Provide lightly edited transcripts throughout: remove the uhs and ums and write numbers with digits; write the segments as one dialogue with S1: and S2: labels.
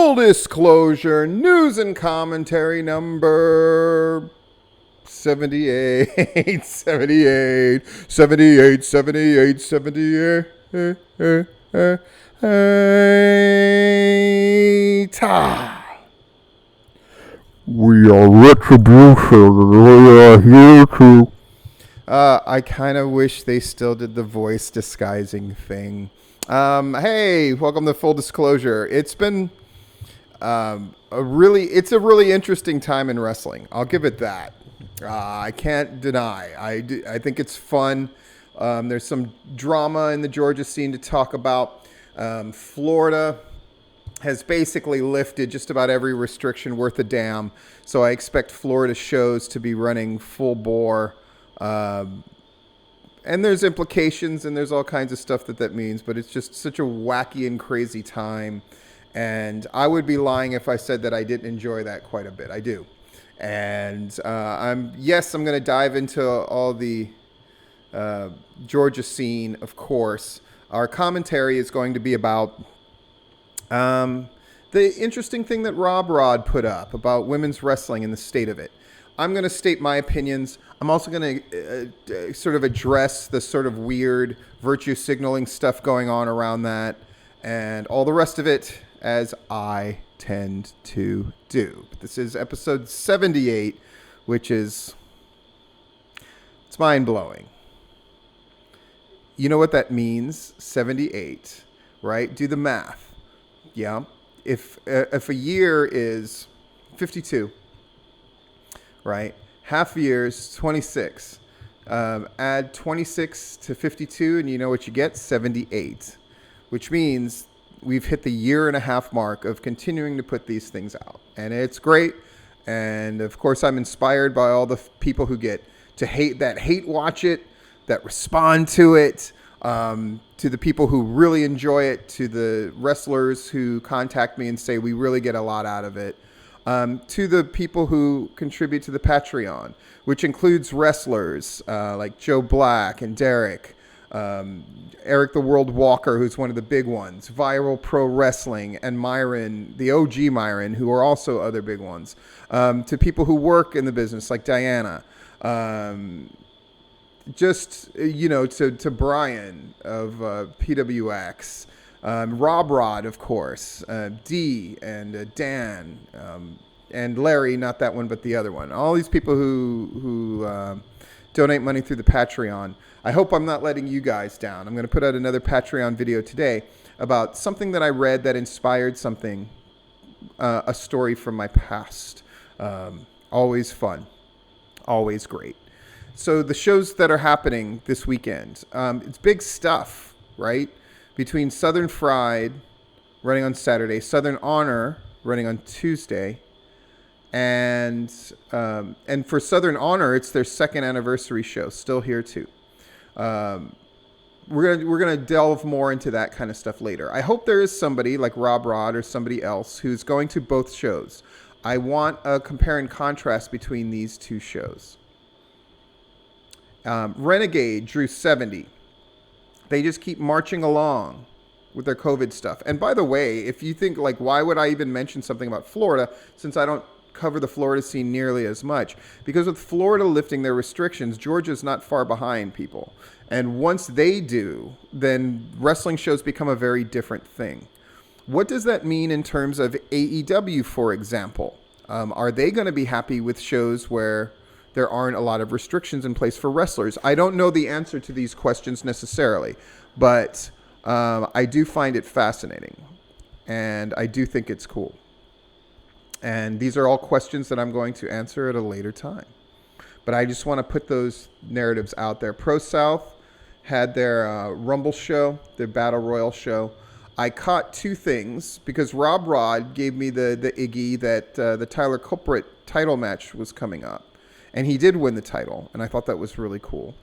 S1: Full disclosure, news and commentary number 78, 78, 78, 78, 78.
S2: We are retribution. We are here to.
S1: I kind of wish they still did the voice disguising thing. Hey, welcome to Full Disclosure. It's been it's a really interesting time in wrestling. I'll give it that. I can't deny. I think it's fun. There's some drama in the Georgia scene to talk about. Florida has basically lifted just about every restriction worth a damn. So I expect Florida shows to be running full bore. And there's implications and there's all kinds of stuff that means, but it's just such a wacky and crazy time. And I would be lying if I said that I didn't enjoy that quite a bit. I do. And I'm going to dive into all the Georgia scene, of course. Our commentary is going to be about the interesting thing that Rob Rod put up about women's wrestling and the state of it. I'm going to state my opinions. I'm also going to sort of address the sort of weird virtue signaling stuff going on around that and all the rest of it, as I tend to do. But this is episode 78, which is, it's mind-blowing. You know what that means? 78, right? Do the math. Yeah. If a year is 52, right? Half a year is 26. Add 26 to 52, and you know what you get? 78, which means we've hit the year and a half mark of continuing to put these things out. And it's great. And of course, I'm inspired by all the people who get to hate watch it, that respond to it, to the people who really enjoy it, to the wrestlers who contact me and say we really get a lot out of it, to the people who contribute to the Patreon, which includes wrestlers like Joe Black and Derek, Eric the World Walker, who's one of the big ones, Viral Pro Wrestling, and Myron, the OG Myron, who are also other big ones, to people who work in the business like Diana, to Brian of PWX, Rob Rod, of course, Dee and Dan, and Larry, not that one, but the other one. All these people who donate money through the Patreon. I hope I'm not letting you guys down. I'm going to put out another Patreon video today about something that I read that inspired something, a story from my past. Always fun. Always great. So the shows that are happening this weekend, it's big stuff, right? Between Southern Fried running on Saturday, Southern Honor running on Tuesday, and for Southern Honor, it's their second anniversary show, still here too. We're gonna delve more into that kind of stuff later. I hope there is somebody like Rob Rod or somebody else who's going to both shows. I want a compare and contrast between these two shows. Renegade drew 70. They just keep marching along with their COVID stuff. And by the way, if you think like, why would I even mention something about Florida since I don't cover the Florida scene nearly as much? Because with Florida lifting their restrictions, Georgia's not far behind people. And once they do, then wrestling shows become a very different thing. What does that mean in terms of AEW, for example? Are they going to be happy with shows where there aren't a lot of restrictions in place for wrestlers? I don't know the answer to these questions necessarily, but I do find it fascinating, and I do think it's cool. And these are all questions that I'm going to answer at a later time. But I just want to put those narratives out there. Pro South had their Rumble show, their Battle Royal show. I caught two things because Rob Rod gave me the Iggy that the Tyler Culprit title match was coming up. And he did win the title, and I thought that was really cool.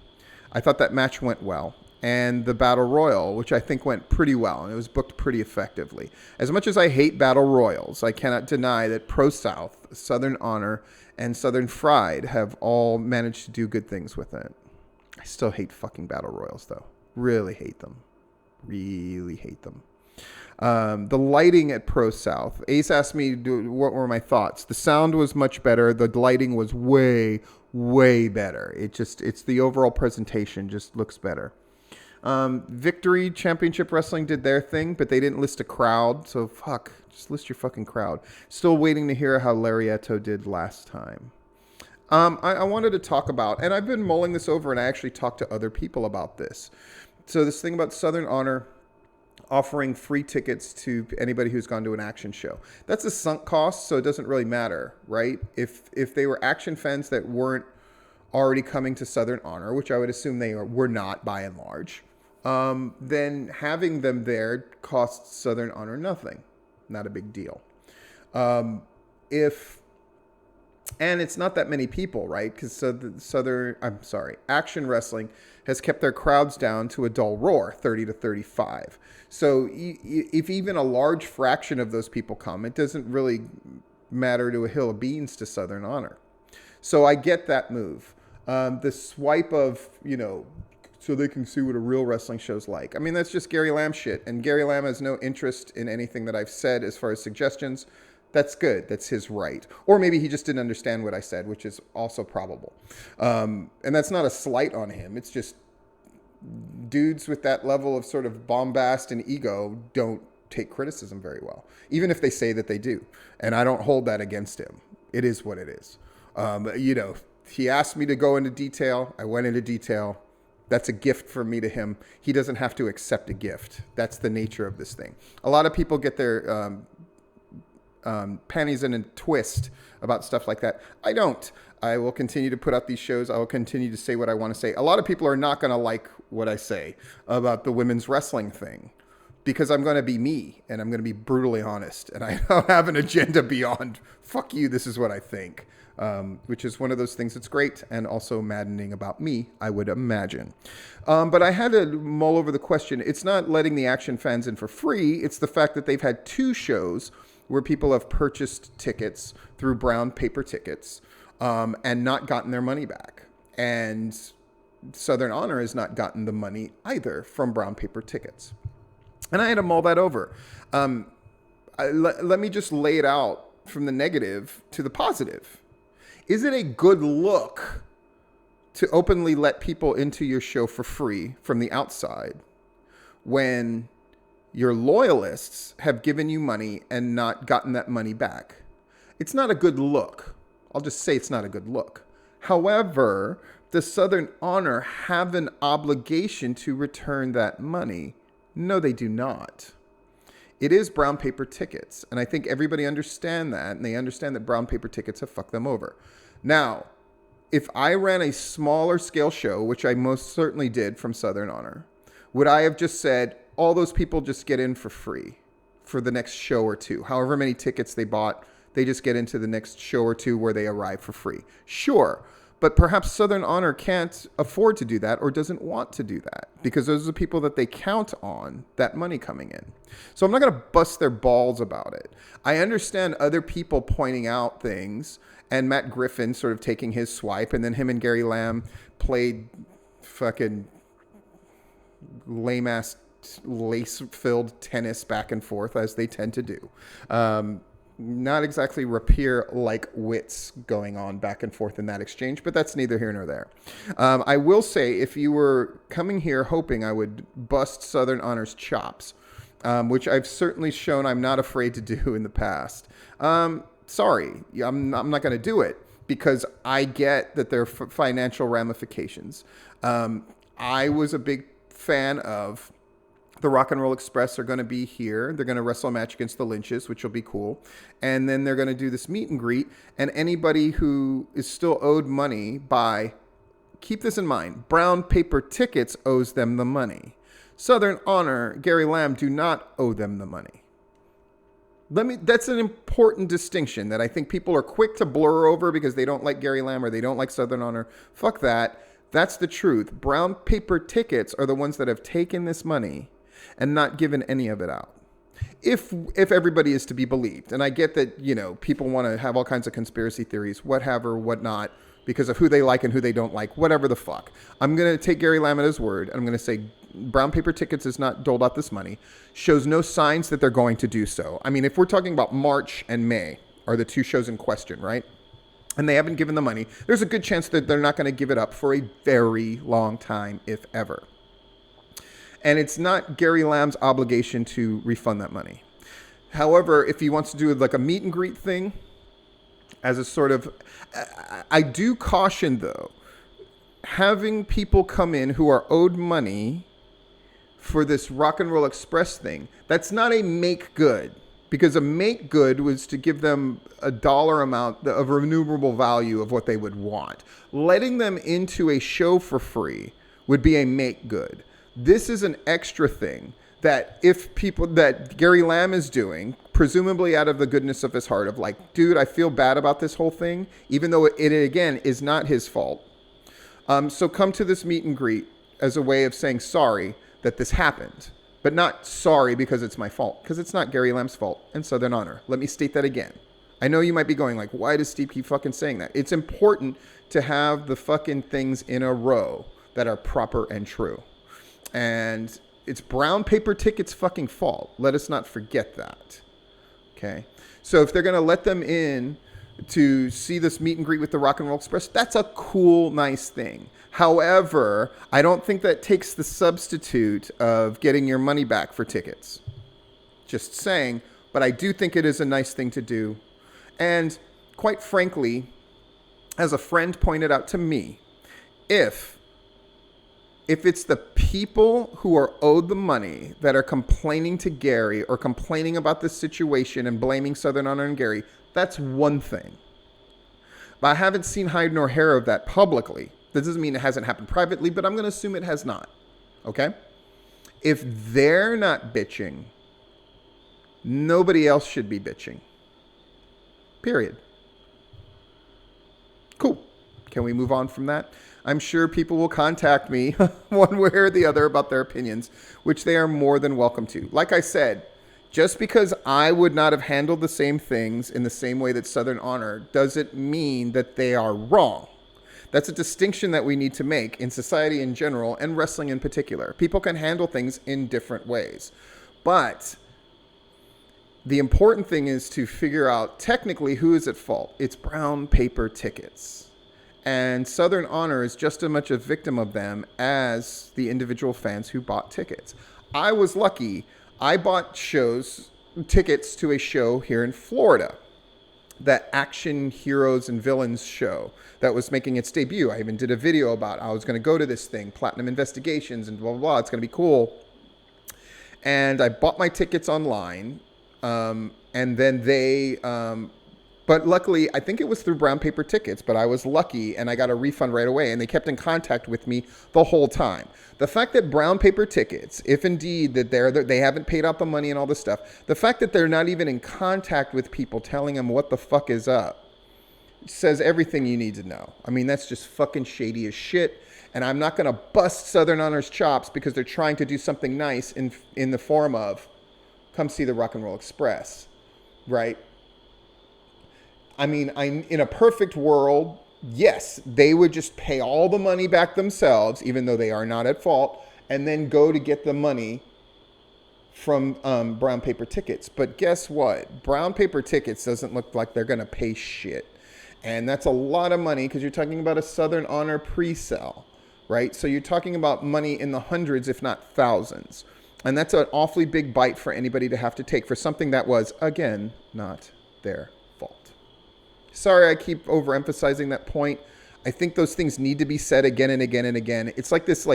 S1: I thought that match went well. And the Battle Royal, which I think went pretty well, and it was booked pretty effectively. As much as I hate Battle Royals, I cannot deny that Pro South, Southern Honor, and Southern Fried have all managed to do good things with it. I still hate fucking Battle Royals, though. Really hate them. Really hate them. The lighting at Pro South. Ace asked me what were my thoughts. The sound was much better. The lighting was way, way better. It's the overall presentation just looks better. Victory Championship Wrestling did their thing, but they didn't list a crowd. So fuck, just list your fucking crowd. Still waiting to hear how Larietto did last time. I wanted to talk about, and I've been mulling this over, and I actually talked to other people about this. So this thing about Southern Honor offering free tickets to anybody who's gone to an action show. That's a sunk cost, so it doesn't really matter, right? If they were action fans that weren't already coming to Southern Honor, which I would assume they were not by and large, then having them there costs Southern Honor nothing. Not a big deal. And it's not that many people, right? Because Action Wrestling has kept their crowds down to a dull roar, 30 to 35. So if even a large fraction of those people come, it doesn't really matter to a hill of beans to Southern Honor. So I get that move. The swipe of, so they can see what a real wrestling show's like. I mean, that's just Gary Lamb shit. And Gary Lamb has no interest in anything that I've said as far as suggestions. That's good. That's his right. Or maybe he just didn't understand what I said, which is also probable. And that's not a slight on him. It's just dudes with that level of sort of bombast and ego don't take criticism very well, even if they say that they do. And I don't hold that against him. It is what it is. He asked me to go into detail. I went into detail. That's a gift from me to him. He doesn't have to accept a gift. That's the nature of this thing. A lot of people get their panties in a twist about stuff like that. I don't. I will continue to put out these shows. I will continue to say what I want to say. A lot of people are not going to like what I say about the women's wrestling thing because I'm going to be me and I'm going to be brutally honest. And I don't have an agenda beyond, fuck you, this is what I think. Which is one of those things that's great and also maddening about me, I would imagine. But I had to mull over the question. It's not letting the action fans in for free. It's the fact that they've had 2 shows where people have purchased tickets through brown paper tickets and not gotten their money back. And Southern Honor has not gotten the money either from brown paper tickets. And I had to mull that over. Let me just lay it out from the negative to the positive. Is it a good look to openly let people into your show for free from the outside when your loyalists have given you money and not gotten that money back? It's not a good look. I'll just say it's not a good look. However, does Southern Honor have an obligation to return that money? No, they do not. It is brown paper tickets, and I think everybody understand that, and they understand that brown paper tickets have fucked them over. Now, if I ran a smaller scale show, which I most certainly did from Southern Honor, would I have just said, all those people just get in for free for the next show or 2? However many tickets they bought, they just get into the next show or 2 where they arrive for free. Sure. But perhaps Southern Honor can't afford to do that or doesn't want to do that because those are the people that they count on that money coming in. So I'm not going to bust their balls about it. I understand other people pointing out things and Matt Griffin sort of taking his swipe, and then him and Gary Lamb played fucking lame-ass lace-filled tennis back and forth as they tend to do. Not exactly Rapier-like wits going on back and forth in that exchange, but that's neither here nor there. I will say, if you were coming here hoping I would bust Southern Honor's chops, which I've certainly shown I'm not afraid to do in the past, sorry, I'm not going to do it because I get that there are financial ramifications. I was a big fan of the Rock and Roll Express are going to be here. They're going to wrestle a match against the Lynches, which will be cool. And then they're going to do this meet and greet. And anybody who is still owed money by, keep this in mind, brown paper tickets owes them the money. Southern Honor, Gary Lamb do not owe them the money. That's an important distinction that I think people are quick to blur over because they don't like Gary Lamb or they don't like Southern Honor. Fuck that. That's the truth. Brown paper tickets are the ones that have taken this money and not given any of it out. If everybody is to be believed. And I get that, people want to have all kinds of conspiracy theories, whatever, whatnot, because of who they like and who they don't like, whatever the fuck. I'm going to take Gary Lamb at his word. And I'm going to say Brown Paper Tickets has not doled out this money, shows no signs that they're going to do so. I mean, if we're talking about March and May are the two shows in question, right? And they haven't given the money, there's a good chance that they're not going to give it up for a very long time, if ever. And it's not Gary Lamb's obligation to refund that money. However, if he wants to do like a meet and greet thing as a sort of, I do caution though, having people come in who are owed money for this Rock and Roll Express thing, that's not a make good, because a make good was to give them a dollar amount of renewable value of what they would want. Letting them into a show for free would be a make good. This is an extra thing that that Gary Lamb is doing, presumably out of the goodness of his heart of like, dude, I feel bad about this whole thing, even though it again is not his fault. So come to this meet and greet as a way of saying sorry that this happened, but not sorry because it's my fault, because it's not Gary Lamb's fault and Southern Honor. Let me state that again. I know you might be going like, why does Steve keep fucking saying that? It's important to have the fucking things in a row that are proper and true. And it's Brown Paper Tickets' fucking fault. Let us not forget that. Okay? So if they're going to let them in to see this meet and greet with the Rock and Roll Express, that's a cool, nice thing. However, I don't think that takes the substitute of getting your money back for tickets. Just saying, but I do think it is a nice thing to do. And quite frankly, as a friend pointed out to me, if it's the people who are owed the money that are complaining to Gary or complaining about this situation and blaming Southern Honor and Gary, that's one thing. But I haven't seen hide nor hair of that publicly. This doesn't mean it hasn't happened privately, but I'm going to assume it has not. Okay? If they're not bitching, nobody else should be bitching. Period. Cool. Can we move on from that? I'm sure people will contact me one way or the other about their opinions, which they are more than welcome to. Like I said, just because I would not have handled the same things in the same way that Southern Honor doesn't mean that they are wrong. That's a distinction that we need to make in society in general and wrestling in particular. People can handle things in different ways. But the important thing is to figure out technically who is at fault. It's Brown Paper Tickets. And Southern Honor is just as much a victim of them as the individual fans who bought tickets. I was lucky. I bought tickets to a show here in Florida, that Action Heroes and Villains show that was making its debut. I even did a video about I was going to go to this thing, Platinum Investigations and blah, blah, blah. It's going to be cool. And I bought my tickets online. And then but luckily, I think it was through Brown Paper Tickets, but I was lucky and I got a refund right away. And they kept in contact with me the whole time. The fact that Brown Paper Tickets, if indeed that they haven't paid out the money and all this stuff, the fact that they're not even in contact with people telling them what the fuck is up says everything you need to know. I mean, that's just fucking shady as shit. And I'm not going to bust Southern Honor's chops because they're trying to do something nice in the form of come see the Rock and Roll Express, right? I mean, in a perfect world, yes, they would just pay all the money back themselves, even though they are not at fault, and then go to get the money from Brown Paper Tickets. But guess what? Brown Paper Tickets doesn't look like they're going to pay shit. And that's a lot of money because you're talking about a Southern Honor pre-sale, right? So you're talking about money in the hundreds, if not thousands. And that's an awfully big bite for anybody to have to take for something that was, again, not their fault. Sorry, I keep overemphasizing that point. I think those things need to be said again and again and again. It's like this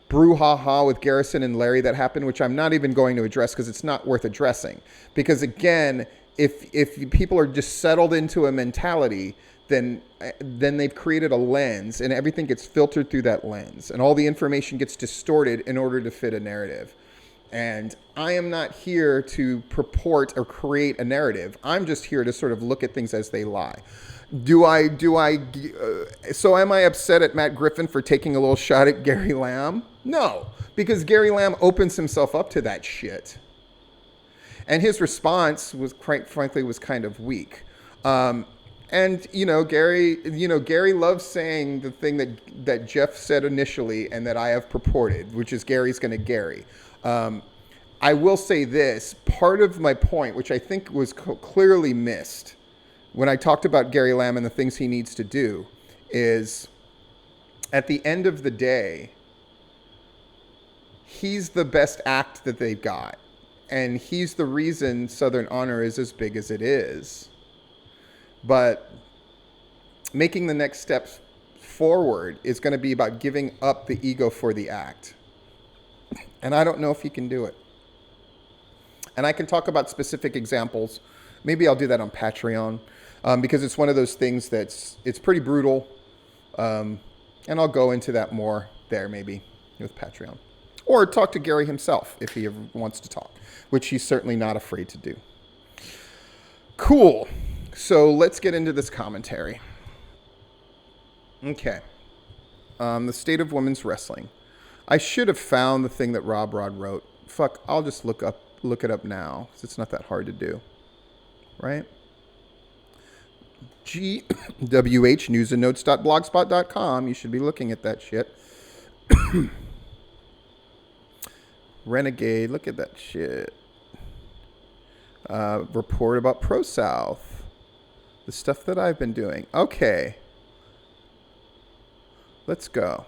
S1: brouhaha with Garrison and Larry that happened, which I'm not even going to address because it's not worth addressing. Because again, if people are just settled into a mentality, then they've created a lens and everything gets filtered through that lens and all the information gets distorted in order to fit a narrative. And I am not here to purport or create a narrative. I'm just here to sort of look at things as they lie. So am I upset at Matt Griffin for taking a little shot at Gary Lamb? No, because Gary Lamb opens himself up to that shit. And his response was, quite frankly, was kind of weak. And Gary loves saying the thing that Jeff said initially, and that I have purported, which is Gary's going to Gary. I will say this: part of my point, which I think was clearly missed when I talked about Gary Lamb and the things he needs to do, is at the end of the day, he's the best act that they've got, and he's the reason Southern Honor is as big as it is. But making the next steps forward is going to be about giving up the ego for the act. And I don't know if he can do it. And I can talk about specific examples. Maybe I'll do that on Patreon, because it's one of those things it's pretty brutal. And I'll go into that more there maybe with Patreon. Or talk to Gary himself if he ever wants to talk, which he's certainly not afraid to do. Cool. So let's get into this commentary. Okay. The state of women's wrestling. I should have found the thing that Rob Rod wrote. Fuck, I'll just look it up now, because it's not that hard to do. Right? gwhnewsandnotes.blogspot.com. You should be looking at that shit. Renegade, look at that shit. Report about Pro South. The stuff that I've been doing. Okay. Let's go.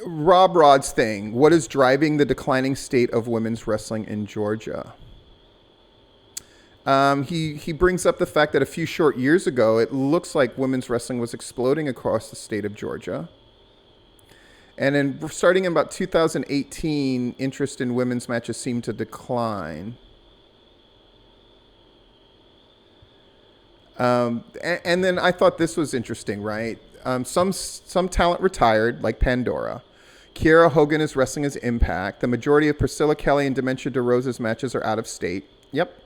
S1: Rob Rod's thing. What is driving the declining state of women's wrestling in Georgia? He brings up the fact that a few short years ago, it looks like women's wrestling was exploding across the state of Georgia. And starting in about 2018, interest in women's matches seemed to decline. And then I thought this was interesting, right? Some talent retired, like Pandora. Kiera Hogan is wrestling as Impact. The majority of Priscilla Kelly and Dementia DeRosa's matches are out of state. Yep.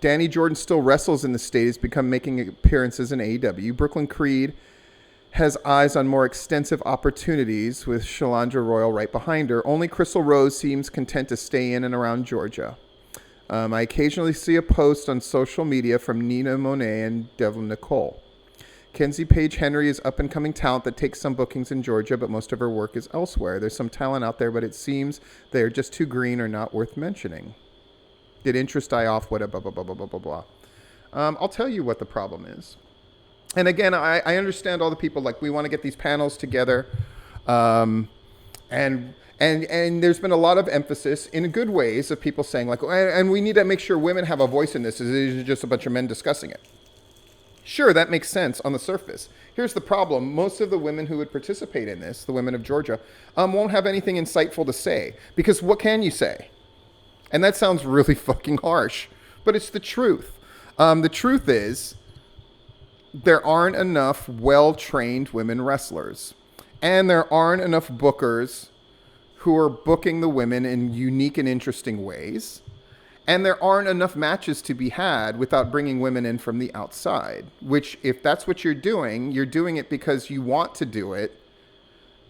S1: Danny Jordan still wrestles in the state. He's become making appearances in AEW. Brooklyn Creed has eyes on more extensive opportunities, with Shalandra Royal right behind her. Only Crystal Rose seems content to stay in and around Georgia. I occasionally see a post on social media from Nina Monet and Devlin Nicole. Kenzie Page Henry is up-and-coming talent that takes some bookings in Georgia, but most of her work is elsewhere. There's some talent out there, but it seems they're just too green or not worth mentioning. Did interest die off? What a blah, blah, blah, blah, blah, blah, blah. I'll tell you what the problem is. And again, I understand all the people, like, we want to get these panels together. And there's been a lot of emphasis in good ways of people saying, like, and we need to make sure women have a voice in this. It isn't just a bunch of men discussing it. Sure, that makes sense on the surface. Here's the problem. Most of the women who would participate in this, the women of Georgia, won't have anything insightful to say. Because what can you say? And that sounds really fucking harsh, but it's the truth. The truth is, there aren't enough well-trained women wrestlers. And there aren't enough bookers who are booking the women in unique and interesting ways. And there aren't enough matches to be had without bringing women in from the outside. Which, if that's what you're doing it because you want to do it,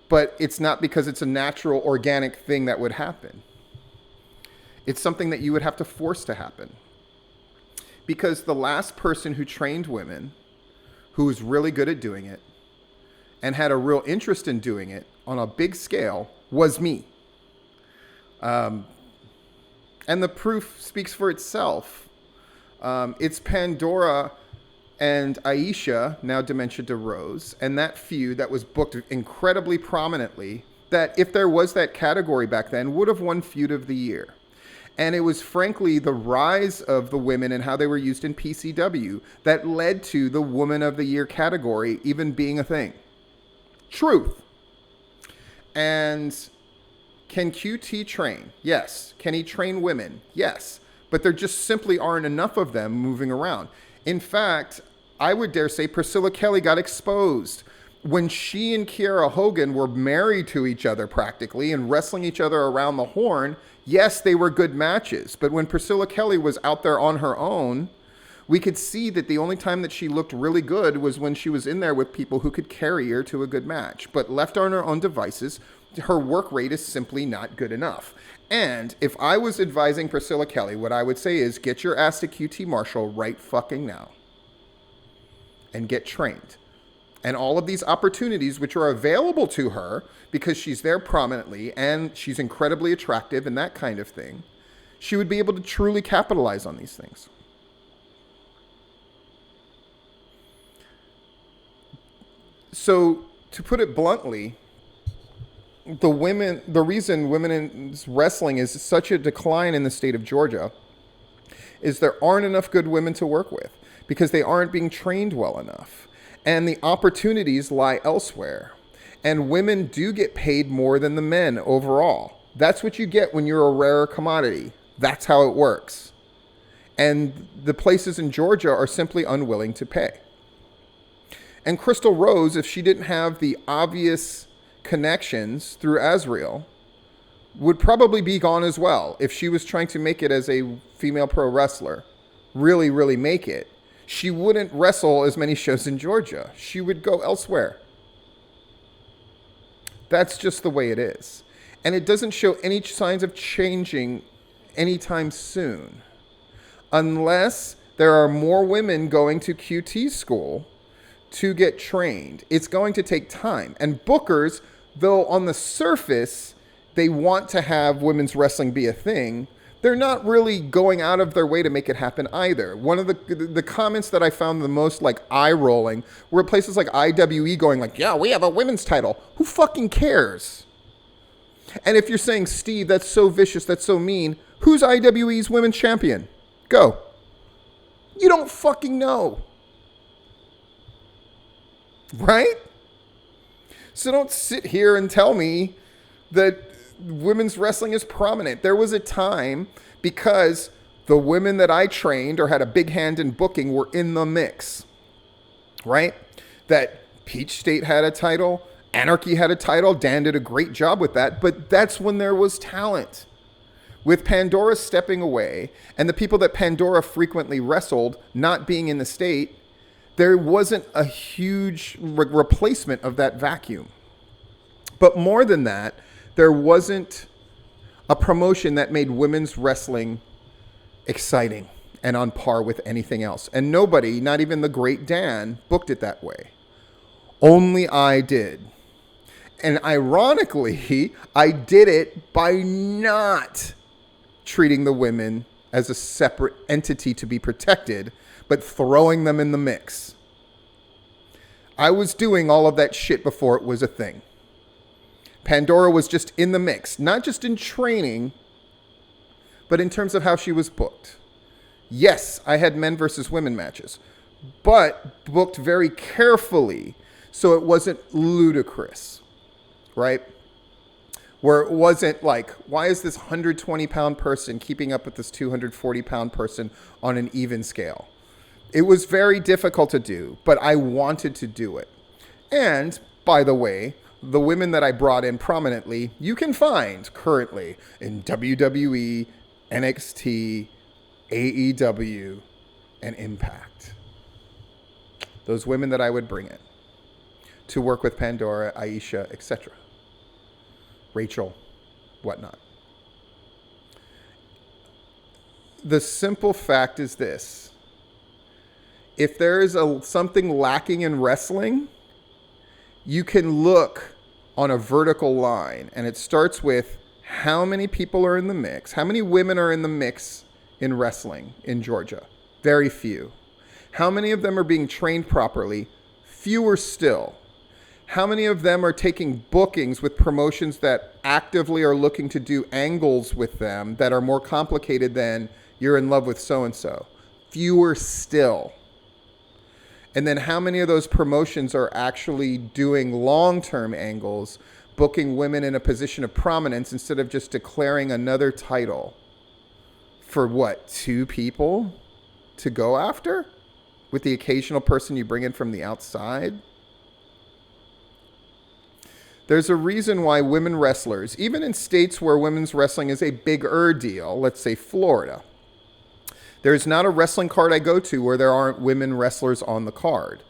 S1: but it's not because it's a natural, organic thing that would happen. It's something that you would have to force to happen. Because the last person who trained women, who was really good at doing it, and had a real interest in doing it on a big scale, was me. And the proof speaks for itself. It's Pandora and Aisha, now Dementia DeRose, and that feud that was booked incredibly prominently, that if there was that category back then, would have won Feud of the Year. And it was frankly the rise of the women and how they were used in PCW that led to the Woman of the Year category even being a thing. Truth. And can QT train? Yes. Can he train women? Yes. But there just simply aren't enough of them moving around. In fact, I would dare say Priscilla Kelly got exposed when she and Kiera Hogan were married to each other practically and wrestling each other around the horn. Yes, they were good matches, but when Priscilla Kelly was out there on her own, we could see that the only time that she looked really good was when she was in there with people who could carry her to a good match. But left on her own devices, her work rate is simply not good enough. And if I was advising Priscilla Kelly, what I would say is get your ass to QT Marshall right fucking now and get trained. And all of these opportunities which are available to her because she's there prominently and she's incredibly attractive and that kind of thing, she would be able to truly capitalize on these things. So, to put it bluntly, the reason women's wrestling is such a decline in the state of Georgia is there aren't enough good women to work with because they aren't being trained well enough. And the opportunities lie elsewhere. And women do get paid more than the men overall. That's what you get when you're a rarer commodity. That's how it works. And the places in Georgia are simply unwilling to pay. And Crystal Rose, if she didn't have the obvious connections through Azriel, would probably be gone as well if she was trying to make it as a female pro wrestler. Really, really make it. She wouldn't wrestle as many shows in Georgia. She would go elsewhere. That's just the way it is. And it doesn't show any signs of changing anytime soon. Unless there are more women going to QT school to get trained. It's going to take time. And bookers, though on the surface, they want to have women's wrestling be a thing, they're not really going out of their way to make it happen either. One of the comments that I found the most like eye-rolling were places like IWE going like, yeah, we have a women's title. Who fucking cares? And if you're saying, Steve, that's so vicious, that's so mean, who's IWE's women's champion? Go. You don't fucking know. Right? So don't sit here and tell me that women's wrestling is prominent. There was a time because the women that I trained or had a big hand in booking were in the mix. Right? That Peach State had a title, Anarchy had a title, Dan did a great job with that, but that's when there was talent. With Pandora stepping away and the people that Pandora frequently wrestled not being in the state, there wasn't a huge replacement of that vacuum. But more than that, there wasn't a promotion that made women's wrestling exciting and on par with anything else. And nobody, not even the great Dan, booked it that way. Only I did. And ironically, I did it by not treating the women as a separate entity to be protected, but throwing them in the mix. I was doing all of that shit before it was a thing. Pandora was just in the mix, not just in training, but in terms of how she was booked. Yes, I had men versus women matches, but booked very carefully so it wasn't ludicrous, right? Where it wasn't like, why is this 120-pound person keeping up with this 240-pound person on an even scale? It was very difficult to do, but I wanted to do it. And, by the way, the women that I brought in prominently, you can find currently in WWE, NXT, AEW, and Impact. Those women that I would bring in to work with Pandora, Aisha, etc. Rachel, whatnot. The simple fact is this. If there is something lacking in wrestling, you can look on a vertical line, and it starts with how many people are in the mix, how many women are in the mix in wrestling in Georgia. Very few. How many of them are being trained properly? Fewer still. How many of them are taking bookings with promotions that actively are looking to do angles with them that are more complicated than you're in love with so-and-so? Fewer still. And then how many of those promotions are actually doing long-term angles, booking women in a position of prominence instead of just declaring another title for what, 2 people to go after? With the occasional person you bring in from the outside? There's a reason why women wrestlers, even in states where women's wrestling is a bigger deal, let's say Florida, there's not a wrestling card I go to where there aren't women wrestlers on the card,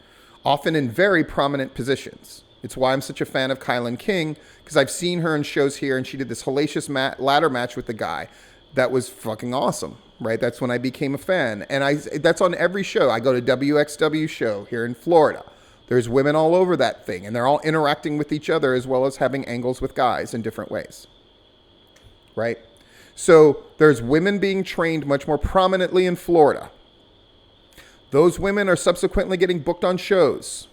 S1: often in very prominent positions. It's why I'm such a fan of Kylan King, because I've seen her in shows here, and she did this hellacious ladder match with the guy. That was fucking awesome, right? That's when I became a fan. And that's on every show. I go to WXW show here in Florida. There's women all over that thing, and they're all interacting with each other as well as having angles with guys in different ways, right? So there's women being trained much more prominently in Florida. Those women are subsequently getting booked on shows.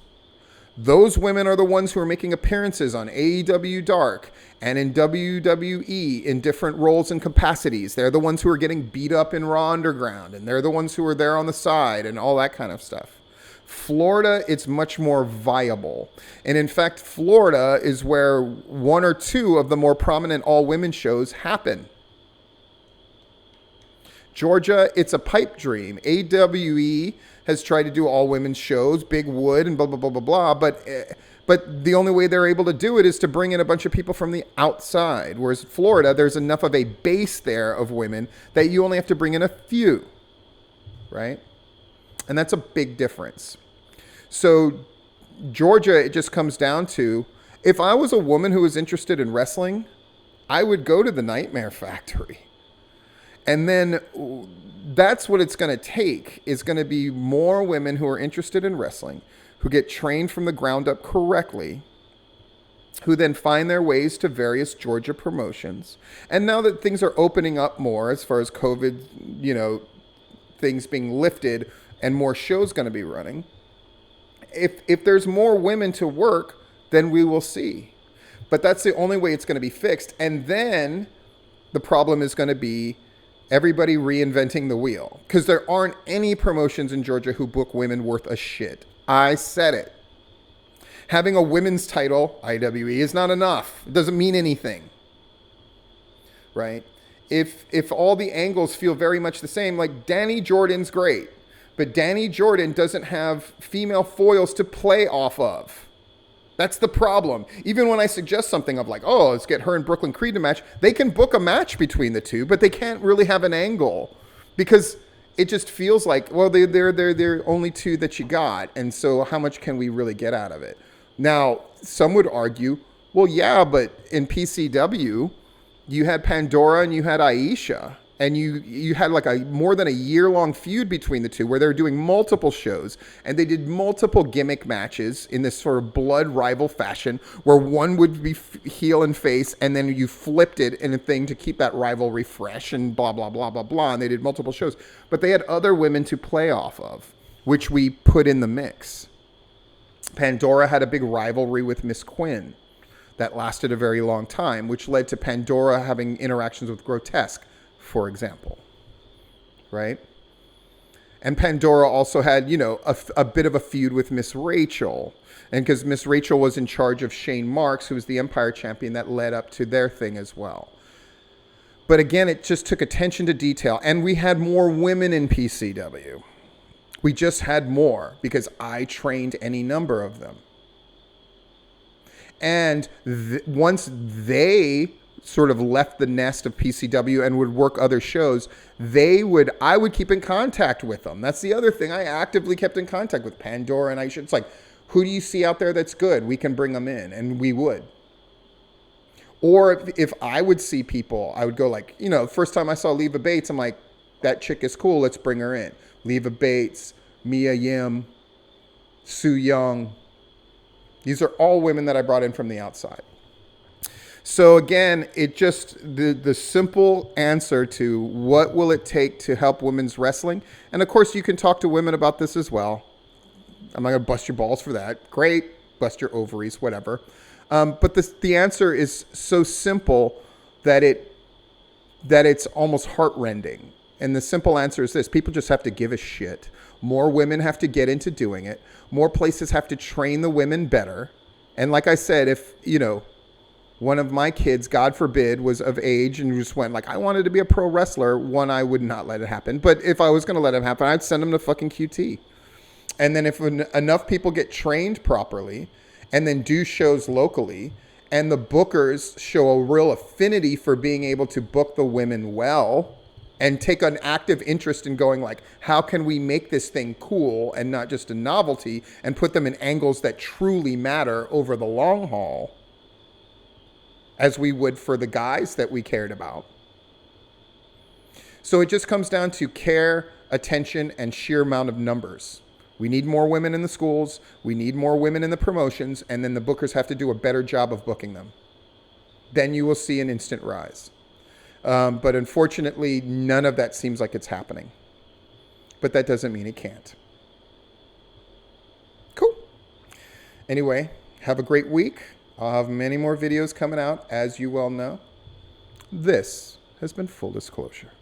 S1: Those women are the ones who are making appearances on AEW Dark and in WWE in different roles and capacities. They're the ones who are getting beat up in Raw Underground, and they're the ones who are there on the side and all that kind of stuff. Florida, it's much more viable. And in fact, Florida is where one or two of the more prominent all-women shows happen. Georgia, it's a pipe dream. AWE has tried to do all women's shows, Big Wood and blah, blah, blah, blah, blah. But the only way they're able to do it is to bring in a bunch of people from the outside. Whereas Florida, there's enough of a base there of women that you only have to bring in a few, right? And that's a big difference. So Georgia, it just comes down to, if I was a woman who was interested in wrestling, I would go to the Nightmare Factory. And then that's what it's going to take. It's going to be more women who are interested in wrestling, who get trained from the ground up correctly, who then find their ways to various Georgia promotions. And now that things are opening up more as far as COVID, things being lifted and more shows going to be running, if there's more women to work, then we will see. But that's the only way it's going to be fixed. And then the problem is going to be everybody reinventing the wheel, because there aren't any promotions in Georgia who book women worth a shit. I said it. Having a women's title, IWE, is not enough. It doesn't mean anything, right? If all the angles feel very much the same, like Danny Jordan's great, but Danny Jordan doesn't have female foils to play off of. That's the problem. Even when I suggest something of like, oh, let's get her and Brooklyn Creed to match, they can book a match between the two, but they can't really have an angle because it just feels like, well, they're only two that you got. And so how much can we really get out of it? Now, some would argue, well, yeah, but in PCW, you had Pandora and you had Aisha. And you had like a more than a year-long feud between the two where they were doing multiple shows and they did multiple gimmick matches in this sort of blood rival fashion where one would be heel and face and then you flipped it in a thing to keep that rivalry fresh and blah, blah, blah, blah, blah. And they did multiple shows. But they had other women to play off of, which we put in the mix. Pandora had a big rivalry with Miss Quinn that lasted a very long time, which led to Pandora having interactions with Grotesque, for example, right? And Pandora also had, a bit of a feud with Miss Rachel. And because Miss Rachel was in charge of Shane Marks, who was the Empire champion, that led up to their thing as well. But again, it just took attention to detail. And we had more women in PCW. We just had more because I trained any number of them. And once they sort of left the nest of PCW and would work other shows, I would keep in contact with them. That's the other thing. I actively kept in contact with Pandora and Aisha. It's like, who do you see out there that's good? We can bring them in, and we would. Or if I would see people, I would go like, first time I saw Leva Bates, I'm like, that chick is cool, let's bring her in. Leva Bates, Mia Yim, Su Young. These are all women that I brought in from the outside. So again, it just, the simple answer to what will it take to help women's wrestling, and of course you can talk to women about this as well. I'm not going to bust your balls for that. Great, bust your ovaries, whatever. But the answer is so simple that it's almost heartrending. And the simple answer is this: people just have to give a shit. More women have to get into doing it. More places have to train the women better. And like I said, if, one of my kids, God forbid, was of age and just went like, I wanted to be a pro wrestler, I would not let it happen. But if I was going to let it happen, I'd send him to fucking QT. And then if enough people get trained properly and then do shows locally and the bookers show a real affinity for being able to book the women well, and take an active interest in going like, how can we make this thing cool and not just a novelty, and put them in angles that truly matter over the long haul, as we would for the guys that we cared about. So it just comes down to care, attention, and sheer amount of numbers. We need more women in the schools. We need more women in the promotions. And then the bookers have to do a better job of booking them. Then you will see an instant rise. But unfortunately, none of that seems like it's happening. But that doesn't mean it can't. Cool. Anyway, have a great week. I'll have many more videos coming out, as you well know. This has been Full Disclosure.